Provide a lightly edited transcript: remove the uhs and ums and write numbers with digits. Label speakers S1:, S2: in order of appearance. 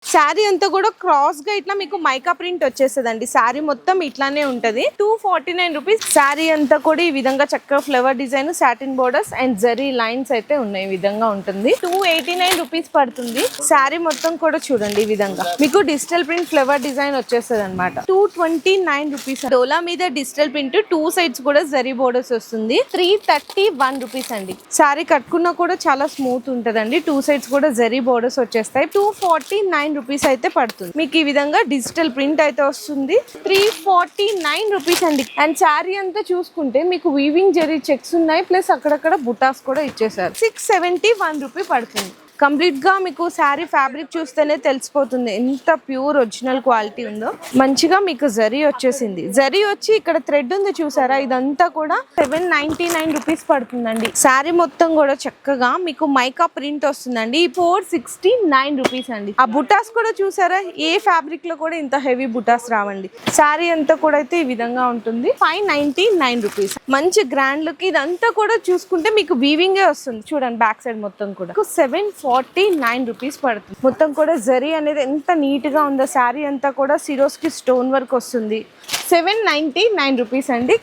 S1: శారీ అంతా కూడా క్రాస్ గా ఇట్లా మీకు మైకా ప్రింట్ వచ్చేస్తుందండి. శారీ మొత్తం ఇట్లానే ఉంటది. 249 రూపీస్. శారీ అంతా కూడా ఈ విధంగా చక్కగా flower design, satin borders and zari lines అయితే ఉన్నాయి. ఈ విధంగా ఉంటుంది. 289 రూపీస్ పడుతుంది. శారీ మొత్తం కూడా చూడండి ఈ విధంగా మీకు డిజిటల్ ప్రింట్ ఫ్లవర్ డిజైన్ వచ్చేస్తుంది అనమాట. 229 రూపీస్. డోలా మీద డిజిటల్ ప్రింట్, 2 సైడ్స్ కూడా జరీ బోర్డర్స్ వస్తుంది. 331 రూపీస్ అండి. శారీ కట్టుకున్నా కూడా చాలా స్మూత్ ఉంటదండి. 2 సైడ్స్ కూడా జరీ బోర్డర్స్ వచ్చేస్తాయి. 249 రూపీస్ అయితే పడుతుంది. మీకు ఈ విధంగా డిజిటల్ ప్రింట్ అయితే వస్తుంది. 349 రూపీస్ అండి. అండ్ శారీ అంతా చూసుకుంటే మీకు వీవింగ్ జరీ చెక్స్ ఉన్నాయి, ప్లస్ అక్కడక్కడ బుటాస్ కూడా ఇచ్చేసారు. 671 రూపీ పడుతుంది. కంప్లీట్ గా మీకు శారీ ఫ్యాబ్రిక్ చూస్తేనే తెలిసిపోతుంది ఎంత ప్యూర్ ఒరిజినల్ క్వాలిటీ ఉందో. మంచిగా మీకు జరీ వచ్చేసింది. జరీ వచ్చి ఇక్కడ థ్రెడ్ ఉంది చూసారా, ఇదంతా కూడా 799 రూపీస్ పడుతుందండి. శారీ మొత్తం కూడా చక్కగా మీకు మైకా ప్రింట్ వస్తుందండి. 469 రూపీస్ అండి. ఆ బుటాస్ కూడా చూసారా, ఏ ఫ్యాబ్రిక్ లో కూడా ఇంత హెవీ బుటాస్ రావండి. శారీ అంతా కూడా అయితే ఈ విధంగా ఉంటుంది. 599 రూపీస్. మంచి గ్రాండ్ లుక్. ఇదంతా కూడా చూసుకుంటే మీకు వీవింగే వస్తుంది చూడండి. బ్యాక్ సైడ్ మొత్తం కూడా 749 రూపీస్ పడుతుంది. మొత్తం కూడా జరీ అనేది ఎంత నీట్ గా ఉందో. శారీ అంతా కూడా సిరోస్ కి స్టోన్ వర్క్ వస్తుంది. 799 రూపీస్ అండి.